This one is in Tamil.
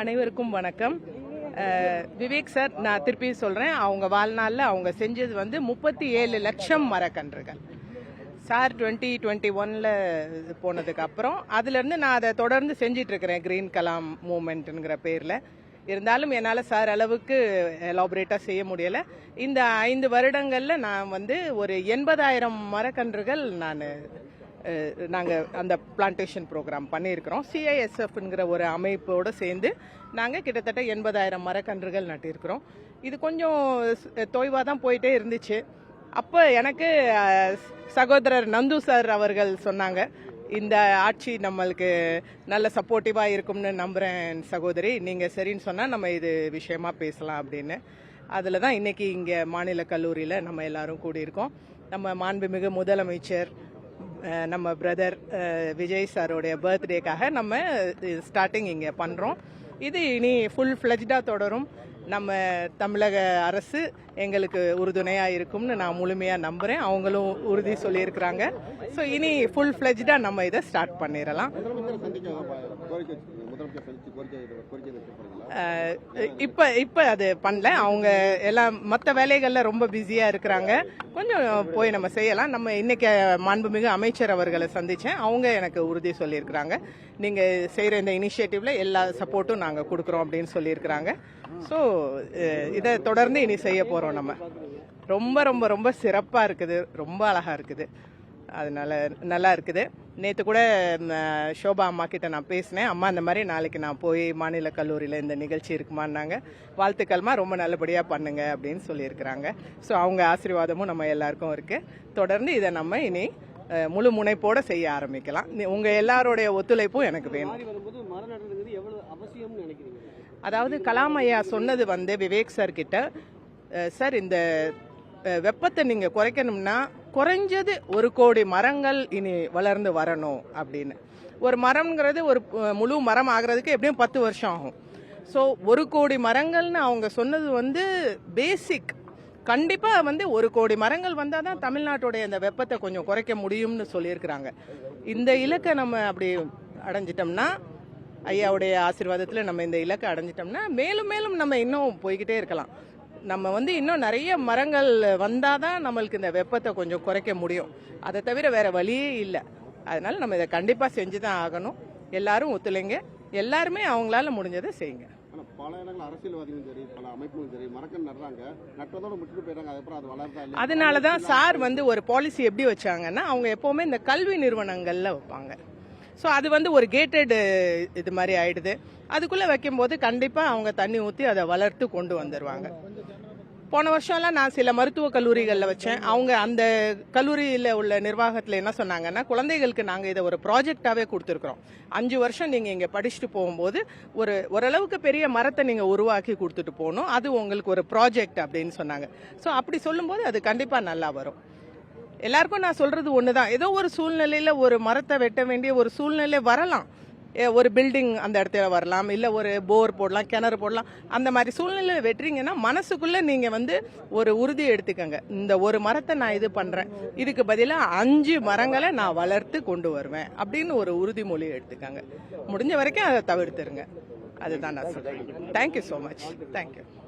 அனைவருக்கும் வணக்கம். விவேக் சார், நான் திருப்பி சொல்றேன், அவங்க வாழ்நாளில் அவங்க செஞ்சது வந்து 37 லட்சம் மரக்கன்றுகள். சார் 2021 போனதுக்கு அப்புறம் அதுலேருந்து நான் அதை தொடர்ந்து செஞ்சிட்டு இருக்கிறேன், கிரீன் கலாம் மூமெண்ட்ங்கிற பேரில். இருந்தாலும் என்னால் சார் அளவுக்கு எலாபரேட்டாக செய்ய முடியலை. இந்த 5 வருடங்களில் நான் வந்து ஒரு 80,000 மரக்கன்றுகள் நாங்கள் அந்த பிளான்டேஷன் ப்ரோக்ராம் பண்ணியிருக்கிறோம். CISFங்கிற ஒரு அமைப்போடு சேர்ந்து நாங்கள் கிட்டத்தட்ட 80,000 மரக்கன்றுகள் நட்டிருக்கிறோம். இது கொஞ்சம் தொய்வாக தான் போயிட்டே இருந்துச்சு. அப்போ எனக்கு சகோதரர் நந்து சார் அவர்கள் சொன்னாங்க, இந்த ஆட்சி நம்மளுக்கு நல்ல சப்போர்ட்டிவாக இருக்கும்னு நம்புகிறேன் சகோதரி, நீங்கள் சரின்னு சொன்னால் நம்ம இது விஷயமா பேசலாம் அப்படின்னு. அதில் தான் இன்றைக்கி இங்கே மாநில கல்லூரியில் நம்ம எல்லாரும் கூடியிருக்கோம். நம்ம மாண்புமிகு முதலமைச்சர் நம்ம பிரதர் விஜய் சாரோடைய பர்த்டேக்காக நம்ம ஸ்டார்டிங் இங்கே பண்ணுறோம். இது இனி ஃபுல் ஃப்ளெஜ்டாக தொடரும். நம்ம தமிழக அரசு எங்களுக்கு உறுதுணையாக இருக்கும்னு நான் முழுமையாக நம்புகிறேன். அவங்களும் உறுதி சொல்லியிருக்கிறாங்க. ஸோ இனி ஃபுல் ஃப்ளெஜ்டாக நம்ம இதை ஸ்டார்ட் பண்ணிடலாம். இப்போ அது பண்ணல, அவங்க எல்லாம் மற்ற வேலைகளில் ரொம்ப பிஸியாக இருக்கிறாங்க. கொஞ்சம் போய் நம்ம செய்யலாம். நம்ம இன்னைக்கு மாண்புமிகு அமைச்சர் அவர்களை சந்தித்தேன். அவங்க எனக்கு உறுதி சொல்லியிருக்கிறாங்க, நீங்கள் செய்கிற இந்த இனிஷியேட்டிவ்ல எல்லா சப்போர்ட்டும் நாங்கள் கொடுக்குறோம் அப்படின்னு சொல்லியிருக்கிறாங்க. ஸோ இதை தொடர்ந்து இனி செய்ய போகிறோம். நம்ம ரொம்ப ரொம்ப ரொம்ப சிறப்பாக இருக்குது, ரொம்ப அழகாக இருக்குது, அதனால நல்லா இருக்குது. நேற்று கூட ஷோபா அம்மா கிட்ட நான் பேசினேன். அம்மா இந்த மாதிரி நாளைக்கு நான் போய் மாநில கல்லூரியில் இந்த நிகழ்ச்சி இருக்குமான்னாங்க. வாழ்த்துக்கள்மா, ரொம்ப நல்லபடியாக பண்ணுங்க அப்படின்னு சொல்லியிருக்கிறாங்க. ஸோ அவங்க ஆசீர்வாதமும் நம்ம எல்லாருக்கும் இருக்குது. தொடர்ந்து இதை நம்ம இனி முழு முனைப்போட செய்ய ஆரம்பிக்கலாம். உங்கள் எல்லாரோடைய ஒத்துழைப்பும் எனக்கு வேணும். அதாவது கலாம் ஐயா சொன்னது வந்து விவேக் சார் கிட்ட, சார் இந்த வெப்பத்தை நீங்கள் குறைக்கணும்னா குறைஞ்சது 1 கோடி மரங்கள் இனி வளர்ந்து வரணும் அப்படின்னு. ஒரு மரம்ங்கிறது ஒரு முழு மரம் ஆகிறதுக்கு எப்படியும் 10 வருஷம் ஆகும். ஸோ 1 கோடி மரங்கள்னு அவங்க சொன்னது வந்து பேசிக். கண்டிப்பாக வந்து 1 கோடி மரங்கள் வந்தால் தான் தமிழ்நாட்டுடைய இந்த வெப்பத்தை கொஞ்சம் குறைக்க முடியும்னு சொல்லியிருக்கிறாங்க. இந்த இலக்கை நம்ம அப்படி அடைஞ்சிட்டோம்னா, ஐயாவுடைய ஆசீர்வாதத்தில் நம்ம இந்த இலக்கை அடைஞ்சிட்டோம்னா மேலும் மேலும் நம்ம இன்னும் போய்கிட்டே இருக்கலாம். நம்ம வந்து இன்னும் நிறைய மரங்கள் வந்தால் தான் நம்மளுக்கு இந்த வெப்பத்தை கொஞ்சம் குறைக்க முடியும். அதை தவிர வேற வழியே இல்லை. அதனால நம்ம இதை கண்டிப்பாக செஞ்சு தான் ஆகணும். எல்லாரும் ஒத்துழைங்க, எல்லாருமே அவங்களால முடிஞ்சதை செய்யுங்க. பல இடங்கள் அரசியல்வாதிகளும் சரி, பல அமைப்புகளும் சரி மரக்கன்று நடுறாங்க, நட்டதோட விட்டுட்டு போயிடுறாங்க. அதுக்கப்புறம் அது வளர்ந்தா அதனால தான் சார் வந்து ஒரு பாலிசி எப்படி வச்சாங்கன்னா, அவங்க எப்போவுமே இந்த கல்வி நிறுவனங்களில் வைப்பாங்க. ஸோ அது வந்து ஒரு கேட்டட் இது மாதிரி ஆயிடுது. அதுக்குள்ளே வைக்கும்போது கண்டிப்பாக அவங்க தண்ணி ஊற்றி அதை வளர்த்து கொண்டு வந்துடுவாங்க. போன வருஷம்லாம் நான் சில மருத்துவக் கல்லூரிகளில் வச்சேன். அவங்க அந்த கல்லூரியில் உள்ள நிர்வாகத்தில் என்ன சொன்னாங்கன்னா, குழந்தைகளுக்கு நாங்கள் இதை ஒரு ப்ராஜெக்டாகவே கொடுத்துருக்குறோம். 5 வருஷம் நீங்கள் இங்கே படிச்சுட்டு போகும்போது ஓரளவுக்கு பெரிய மரத்தை நீங்கள் உருவாக்கி கொடுத்துட்டு போகணும், அது உங்களுக்கு ஒரு ப்ராஜெக்ட் அப்படின்னு சொன்னாங்க. ஸோ அப்படி சொல்லும்போது அது கண்டிப்பாக நல்லா வரும். எல்லாருக்கும் நான் சொல்றது ஒண்ணுதான், ஏதோ ஒரு சூழ்நிலையில ஒரு மரத்தை வெட்ட வேண்டிய ஒரு சூழ்நிலை வரலாம். ஒரு பில்டிங் அந்த இடத்துல வரலாம், இல்ல ஒரு போர் போடலாம், கிணறு போடலாம். அந்த மாதிரி சூழ்நிலை வெட்டுறீங்கன்னா மனசுக்குள்ள நீங்க வந்து ஒரு உறுதி எடுத்துக்கங்க, இந்த ஒரு மரத்தை நான் இது பண்றேன், இதுக்கு பதிலாக 5 மரங்களை நான் வளர்த்து கொண்டு வருவேன் அப்படின்னு ஒரு உறுதிமொழி எடுத்துக்கங்க. முடிஞ்ச வரைக்கும் அதை தவிர்த்துருங்க. அதுதான் நான் சொல்றேன். Thank you so much. தேங்க்யூ.